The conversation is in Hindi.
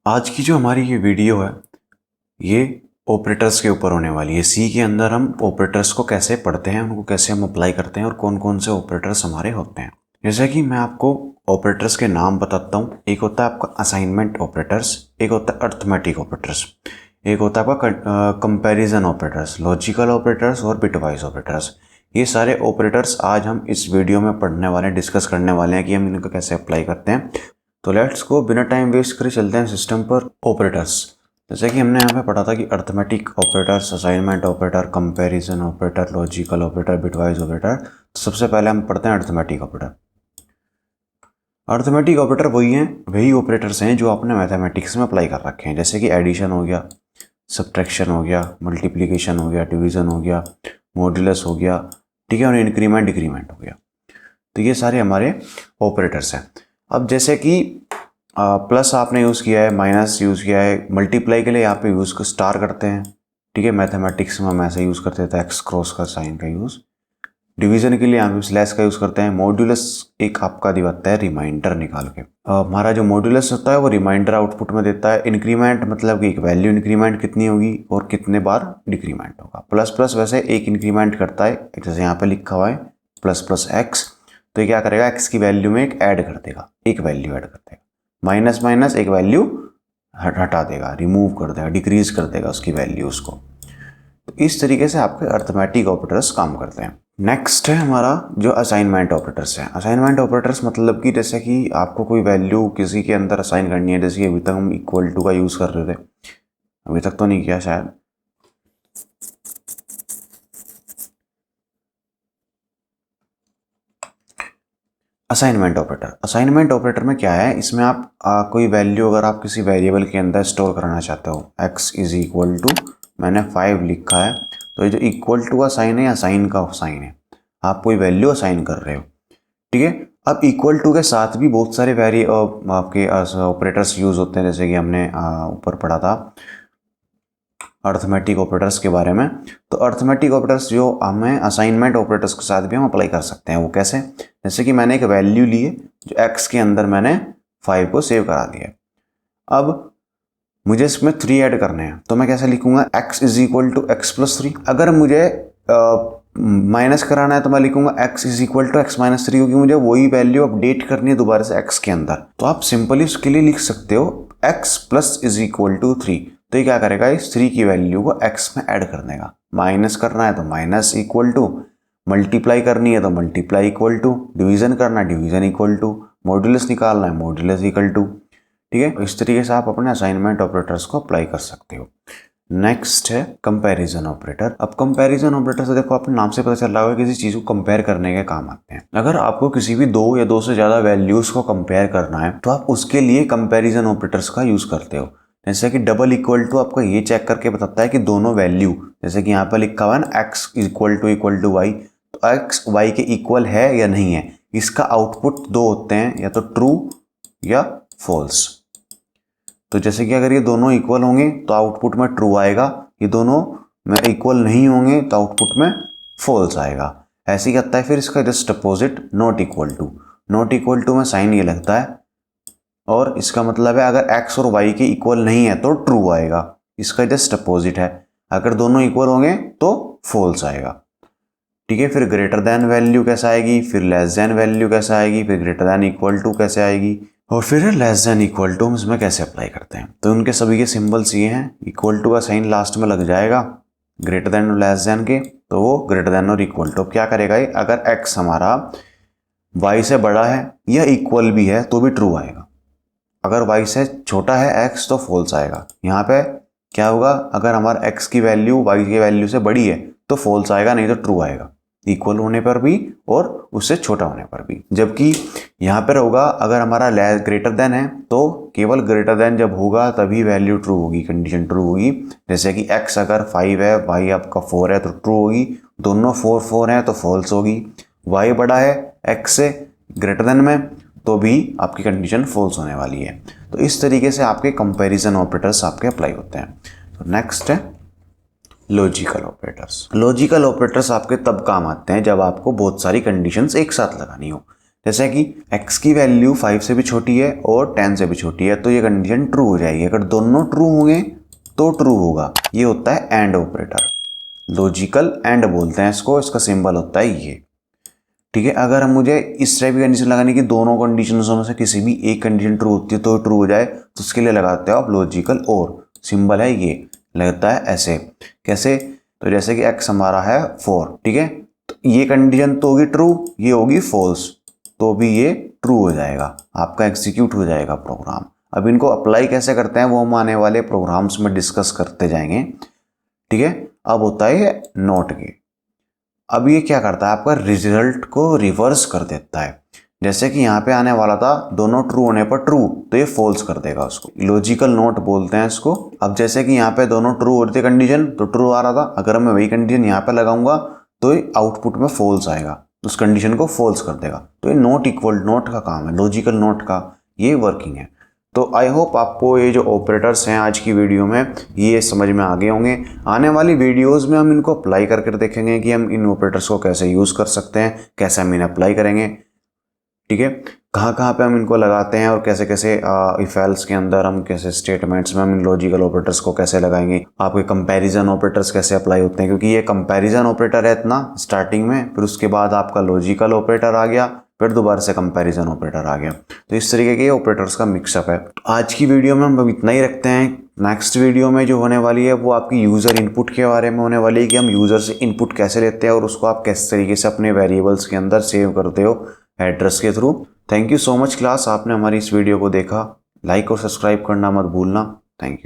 आज की जो हमारी ये वीडियो है ये ऑपरेटर्स के ऊपर होने वाली है। सी के अंदर हम ऑपरेटर्स को कैसे पढ़ते हैं, उनको कैसे हम अप्लाई करते हैं और कौन कौन से ऑपरेटर्स हमारे होते हैं। जैसे कि मैं आपको ऑपरेटर्स के नाम बताता हूँ। एक होता है आपका असाइनमेंट ऑपरेटर्स, एक होता है अर्थमेटिक ऑपरेटर्स, एक होता है आपका कंपैरिजन ऑपरेटर्स, लॉजिकल ऑपरेटर्स और बिटवाइज ऑपरेटर्स। ये सारे ऑपरेटर्स आज हम इस वीडियो में पढ़ने वाले हैं, डिस्कस करने वाले हैं कि हम इनको कैसे अप्लाई करते हैं। तो लेट्स गो, बिना टाइम वेस्ट करे चलते हैं सिस्टम पर। ऑपरेटर्स, जैसे कि हमने यहाँ पे पढ़ा था कि arithmetic operators, assignment operator, comparison operator, logical operator, bitwise operator. तो सबसे पहले हम पढ़ते हैं अर्थमेटिक ऑपरेटर। अर्थमेटिक ऑपरेटर वही ऑपरेटर्स हैं जो आपने मैथमेटिक्स में अप्लाई कर रखे हैं, जैसे कि एडिशन हो गया, सब्ट्रैक्शन हो गया, मल्टीप्लिकेशन हो गया, डिवीजन हो गया, मॉड्यूलस हो गया, ठीक है, और इंक्रीमेंट डिक्रीमेंट हो गया। तो ये सारे हमारे ऑपरेटर्स हैं। अब जैसे कि प्लस आपने यूज़ किया है, माइनस यूज़ किया है, मल्टीप्लाई के लिए यहाँ पे यूज़ स्टार करते हैं, ठीक है। मैथमेटिक्स में हम ऐसे यूज़ करते थे, एक्स क्रॉस का साइन का यूज़। डिवीजन के लिए यहाँ पे स्लैश का यूज़ करते हैं। मॉड्यूलस एक आपका दिखाता है रिमाइंडर निकाल के। हमारा जो मॉड्यूलस होता है वो रिमाइंडर आउटपुट में देता है। इंक्रीमेंट मतलब कि एक वैल्यू इंक्रीमेंट कितनी होगी और कितने बार डिक्रीमेंट होगा। प्लस प्लस वैसे एक इंक्रीमेंट करता है, जैसे यहाँ पे लिखा हुआ है प्लस प्लस एक्स, तो ये क्या करेगा, एक्स की वैल्यू में एक ऐड कर देगा, एक वैल्यू ऐड कर देगा। माइनस माइनस एक वैल्यू हटा देगा, रिमूव कर देगा, डिक्रीज कर देगा उसकी वैल्यू उसको। तो इस तरीके से आपके अर्थमेटिक ऑपरेटर्स काम करते हैं। नेक्स्ट है हमारा जो असाइनमेंट ऑपरेटर्स है। असाइनमेंट ऑपरेटर्स मतलब कि जैसे कि आपको कोई वैल्यू किसी के अंदर असाइन करनी है, जैसे कि अभी तक हम इक्वल टू का यूज़ कर रहे थे, अभी तक तो नहीं किया शायद। असाइनमेंट ऑपरेटर में क्या है, इसमें आप कोई वैल्यू अगर आप किसी वेरिएबल के अंदर स्टोर करना चाहते हो, x इज इक्वल टू, मैंने 5 लिखा है, तो ये जो इक्वल टू का साइन है या साइन का साइन है, आप कोई वैल्यू असाइन कर रहे हो, ठीक है। अब इक्वल टू के साथ भी बहुत सारे आपके ऑपरेटर्स यूज होते हैं, जैसे कि हमने ऊपर पढ़ा था अर्थमेटिक ऑपरेटर्स के बारे में। तो अर्थमेटिक ऑपरेटर्स जो हमें असाइनमेंट ऑपरेटर्स के साथ भी हम अप्लाई कर सकते हैं। वो कैसे, जैसे कि मैंने एक वैल्यू ली है जो x के अंदर मैंने 5 को सेव करा दिया है। अब मुझे इसमें 3 ऐड करने हैं, तो मैं कैसे लिखूंगा, x is equal to x plus 3। अगर मुझे माइनस कराना है तो मैं लिखूंगा x is equal to x minus 3, क्योंकि मुझे वही वैल्यू अपडेट करनी है दोबारा से x के अंदर। तो आप सिंपली उसके लिए लिख सकते हो x plus is equal to 3। तो ये क्या करेगा, इस 3 की वैल्यू को x में ऐड कर देगा। माइनस करना है तो माइनस इक्वल टू, मल्टीप्लाई करनी है तो मल्टीप्लाई इक्वल टू, डिवीजन करना है डिवीजन इक्वल टू, मॉड्यूलस निकालना है मॉड्यूलस इक्वल टू, ठीक है। इस तरीके से आप अपने असाइनमेंट ऑपरेटर्स को अप्लाई कर सकते हो। नेक्स्ट है कंपैरिजन ऑपरेटर। अब कंपैरिजन ऑपरेटर से देखो, अपने नाम से पता चल रहा होगा किसी चीज को कंपेयर करने के काम आते हैं। अगर आपको किसी भी 2 या 2 से ज्यादा वैल्यूज को कंपेयर करना है तो आप उसके लिए कंपैरिजन ऑपरेटर्स का यूज करते हो। जैसे कि डबल इक्वल टू आपको ये चेक करके बताता है कि दोनों वैल्यू, जैसे कि यहाँ पर लिखा हुआ है ना एक्स इक्वल टू वाई, तो एक्स वाई के इक्वल है या नहीं है। इसका आउटपुट 2 होते हैं, या तो ट्रू या फॉल्स। तो जैसे कि अगर ये दोनों इक्वल होंगे तो आउटपुट में ट्रू आएगा, ये दोनों में इक्वल नहीं होंगे तो आउटपुट में फॉल्स आएगा। ऐसे ही करता है फिर इसका just opposite, not equal to में साइन ये लगता है, और इसका मतलब है अगर x और y के इक्वल नहीं है तो ट्रू आएगा। इसका जस्ट अपोजिट है, अगर दोनों इक्वल होंगे तो फॉल्स आएगा, ठीक है। फिर ग्रेटर देन वैल्यू कैसे आएगी, फिर लेस देन वैल्यू कैसे आएगी, फिर ग्रेटर देन इक्वल टू कैसे आएगी, और फिर लेस देन इक्वल टू इसमें कैसे अप्लाई करते हैं। तो उनके सभी के सिंबल्स ये हैं, इक्वल टू का साइन लास्ट में लग जाएगा, ग्रेटर देन और लेस देन के, तो वो ग्रेटर देन और इक्वल टू क्या करेगा, अगर x हमारा y से बड़ा है या इक्वल भी है तो भी ट्रू आएगा। अगर y से छोटा है x तो फॉल्स आएगा। यहाँ पे क्या होगा, अगर हमारा x की वैल्यू y की वैल्यू से बड़ी है तो फॉल्स आएगा, नहीं तो ट्रू आएगा, इक्वल होने पर भी और उससे छोटा होने पर भी। जबकि यहाँ पर होगा अगर हमारा ग्रेटर देन है तो केवल ग्रेटर देन जब होगा तभी वैल्यू ट्रू होगी, कंडीशन ट्रू होगी। जैसे कि x अगर 5 है, y आपका 4 है तो ट्रू होगी, दोनों 4 4 हैं तो फॉल्स होगी। y बड़ा है x से ग्रेटर देन में तो भी आपकी कंडीशन फॉल्स होने वाली है। तो इस तरीके से आपके कंपैरिजन ऑपरेटर्स आपके अप्लाई होते हैं। तो नेक्स्ट है लॉजिकल ऑपरेटर्स। लॉजिकल ऑपरेटर्स आपके तब काम आते हैं जब आपको बहुत सारी कंडीशंस एक साथ लगानी हो। जैसे कि x की वैल्यू 5 से भी छोटी है और 10 से भी छोटी है, तो ये कंडीशन ट्रू हो जाएगी। अगर दोनों ट्रू होंगे तो ट्रू होगा। ये होता है एंड ऑपरेटर, लॉजिकल एंड बोलते हैं इसको, इसका सिंबल होता है ये। ठीक है, अगर हम मुझे इस टाइप की कंडीशन लगानी कि दोनों कंडीशनों में से किसी भी एक कंडीशन ट्रू होती है तो ट्रू हो जाए, तो उसके लिए लगाते हो आप लॉजिकल और, सिंबल है ये, लगता है ऐसे। कैसे? तो जैसे कि x हमारा है 4, ठीक है, तो ये कंडीशन तो होगी ट्रू, ये होगी फॉल्स, तो भी ये ट्रू हो जाएगा, आपका एग्जीक्यूट हो जाएगा प्रोग्राम। अब इनको अप्लाई कैसे करते हैं वो हम आने वाले प्रोग्राम्स में डिस्कस करते जाएंगे। ठीक है, अब होता है ये नॉट के। अब ये क्या करता है, आपका रिजल्ट को रिवर्स कर देता है। जैसे कि यहाँ पे आने वाला था दोनों ट्रू होने पर ट्रू, तो ये फॉल्स कर देगा उसको, लॉजिकल नॉट बोलते हैं इसको। अब जैसे कि यहाँ पे दोनों ट्रू हो रही थी कंडीशन, तो ट्रू आ रहा था, अगर मैं वही कंडीशन यहाँ पे लगाऊंगा तो ये आउटपुट में फॉल्स आएगा, उस कंडीशन को फॉल्स कर देगा। तो ये नॉट इक्वल नॉट का काम है, लॉजिकल नॉट का ये वर्किंग है। तो आई होप आपको ये जो ऑपरेटर्स हैं आज की वीडियो में ये समझ में आ गए होंगे। आने वाली वीडियोस में हम इनको अप्लाई करके देखेंगे कि हम इन ऑपरेटर्स को कैसे यूज़ कर सकते हैं, कैसे हम इन्हें अप्लाई करेंगे। ठीक है, कहाँ कहाँ पे हम इनको लगाते हैं और कैसे कैसे इफ एल्स के अंदर हम कैसे स्टेटमेंट्स में हम इन लॉजिकल ऑपरेटर्स को कैसे लगाएंगे, आपके कंपैरिजन ऑपरेटर्स कैसे अप्लाई होते हैं, क्योंकि ये कंपैरिजन ऑपरेटर है इतना स्टार्टिंग में, फिर उसके बाद आपका लॉजिकल ऑपरेटर आ गया, फिर दोबारा से कंपैरिजन ऑपरेटर आ गया। तो इस तरीके के ऑपरेटर्स का मिक्सअप है। तो आज की वीडियो में हम इतना ही रखते हैं। नेक्स्ट वीडियो में जो होने वाली है वो आपकी यूज़र इनपुट के बारे में होने वाली है कि हम यूज़र से इनपुट कैसे लेते हैं और उसको आप किस तरीके से अपने वेरिएबल्स के अंदर सेव करते हो एड्रेस के through. Thank you so much class, आपने हमारी इस वीडियो को देखा। लाइक और सब्सक्राइब करना मत भूलना। Thank you.